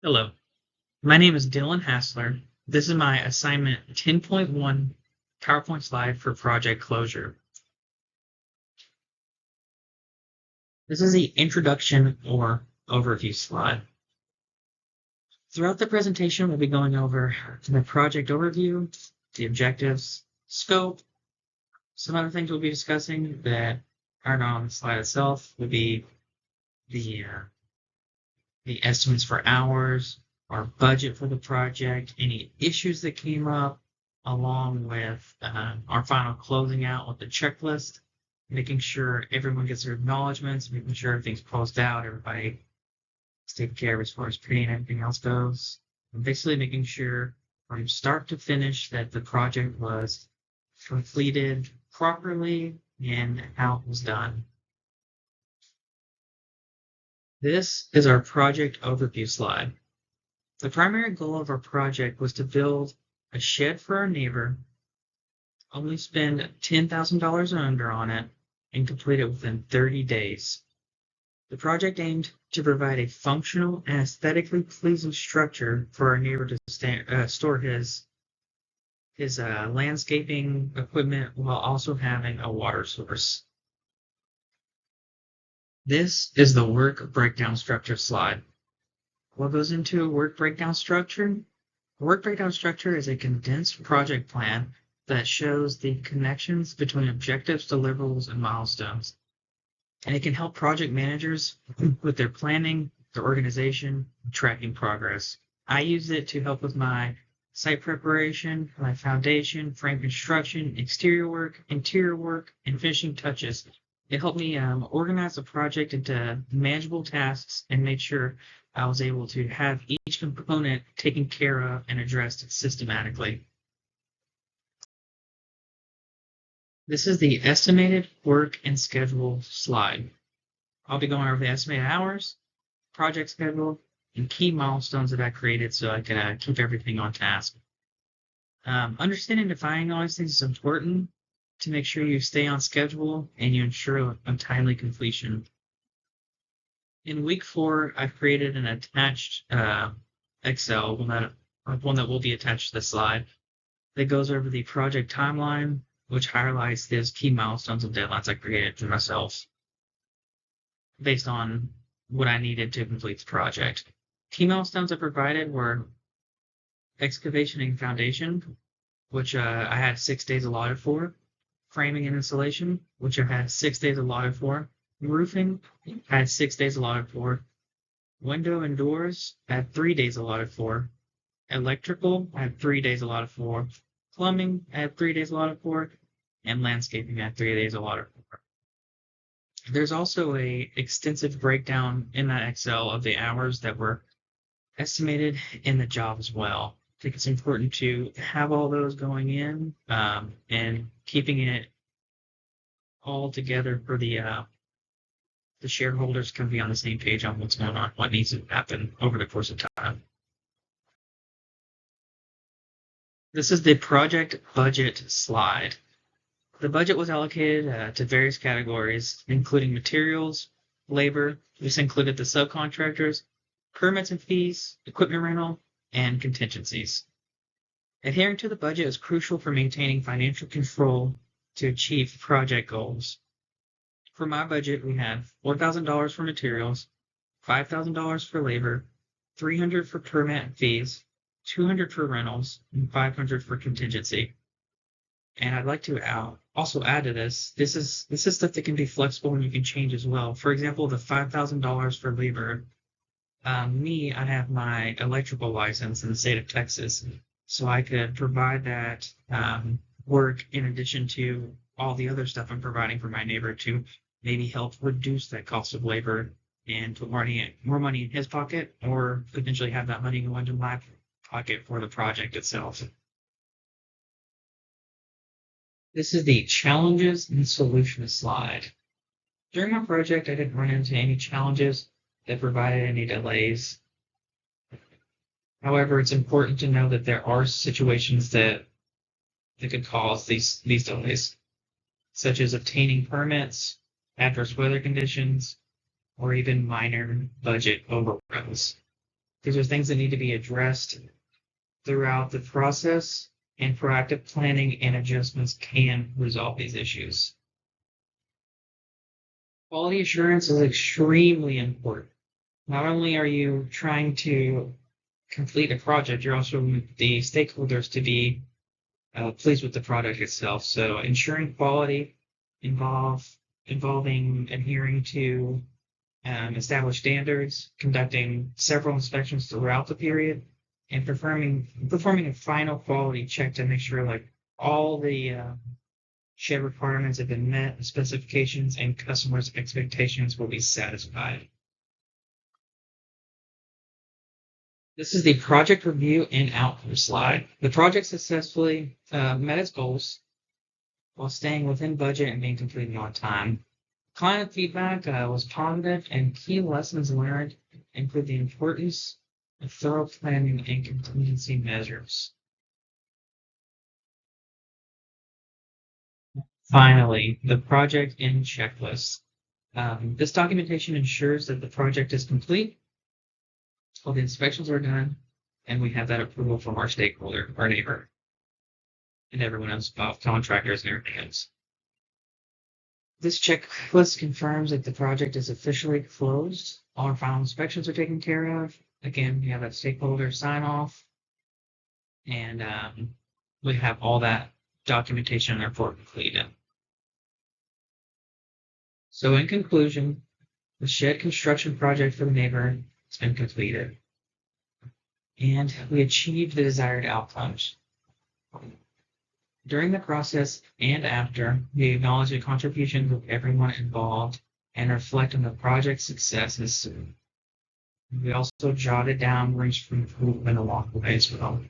Hello, my name is Dylan Hassler. This is my assignment 10.1 PowerPoint slide for project closure. This is the introduction or overview slide. Throughout the presentation, we'll be going over the project overview, the objectives, scope. Some other things we'll be discussing that aren't on the slide itself would be the estimates for hours, our budget for the project, any issues that came up, along with our final closing out with the checklist, making sure everyone gets their acknowledgments, making sure everything's closed out, everybody is taken care of as far as pay and everything else goes. And basically making sure from start to finish that the project was completed properly and how it was done. This is our project overview slide. The primary goal of our project was to build a shed for our neighbor, only spend $10,000 or under on it, and complete it within 30 days. The project aimed to provide a functional and aesthetically pleasing structure for our neighbor to store his landscaping equipment while also having a water source. This is the work breakdown structure slide. What goes into a work breakdown structure? A work breakdown structure is a condensed project plan that shows the connections between objectives, deliverables, and milestones. And it can help project managers with their planning, their organization, and tracking progress. I use it to help with my site preparation, my foundation, frame construction, exterior work, interior work, and finishing touches. It helped me organize the project into manageable tasks and make sure I was able to have each component taken care of and addressed systematically. This is the estimated work and schedule slide. I'll be going over the estimated hours, project schedule, and key milestones that I created so I can keep everything on task. Understanding and defining all these things is important to make sure you stay on schedule and you ensure a timely completion. In week 4, I created an attached Excel, one that will be attached to the slide, that goes over the project timeline, which highlights those key milestones and deadlines I created for myself based on what I needed to complete the project. Key milestones I provided were excavation and foundation, which I had 6 days allotted for, framing and insulation, which I had 6 days allotted for, roofing, I had 6 days allotted for, window and doors, I had 3 days allotted for, electrical, I had 3 days allotted for, plumbing, I had 3 days allotted for, and landscaping, I had 3 days allotted for. There's also a extensive breakdown in that Excel of the hours that were estimated in the job as well. I think it's important to have all those going in and keeping it all together for the shareholders can be on the same page on what's going on, what needs to happen over the course of time. This is the project budget slide. The budget was allocated to various categories, including materials, labor. This included the subcontractors, permits and fees, equipment rental, and contingencies. Adhering to the budget is crucial for maintaining financial control to achieve project goals. For my budget, we had $4,000 for materials, $5,000 for labor, $300 for permit and fees, $200 for rentals, and $500 for contingency. And I'd like to also add to this. This is stuff that can be flexible and you can change as well. For example, the $5,000 for labor. I have my electrical license in the state of Texas, so I could provide that work in addition to all the other stuff I'm providing for my neighbor to maybe help reduce that cost of labor and put more money in his pocket, or potentially have that money go into my pocket for the project itself. This is the challenges and solutions slide. During my project, I didn't run into any challenges that provided any delays. However, it's important to know that there are situations that could cause these delays, such as obtaining permits, adverse weather conditions, or even minor budget overruns. These are things that need to be addressed throughout the process, and proactive planning and adjustments can resolve these issues. Quality assurance is extremely important. Not only are you trying to complete a project, you're also the stakeholders to be pleased with the product itself. So ensuring quality involving adhering to established standards, conducting several inspections throughout the period, and performing a final quality check to make sure like all the shed requirements have been met, specifications and customers' expectations will be satisfied. This is the project review and outcome slide. The project successfully met its goals while staying within budget and being completed on time. Client feedback was positive, and key lessons learned include the importance of thorough planning and contingency measures. Finally, the project end checklist. This documentation ensures that the project is complete, all the inspections are done, and we have that approval from our stakeholder, our neighbor, and everyone else involved, contractors and everything else. This checklist confirms that the project is officially closed. All our final inspections are taken care of. Again, we have that stakeholder sign off, and we have all that documentation and report completed. So in conclusion, the shed construction project for the neighborhood has been completed, and we achieved the desired outcomes. During the process and after, we acknowledge the contributions of everyone involved and reflect on the project's successes. We also jotted down rooms for improvement along the way as well.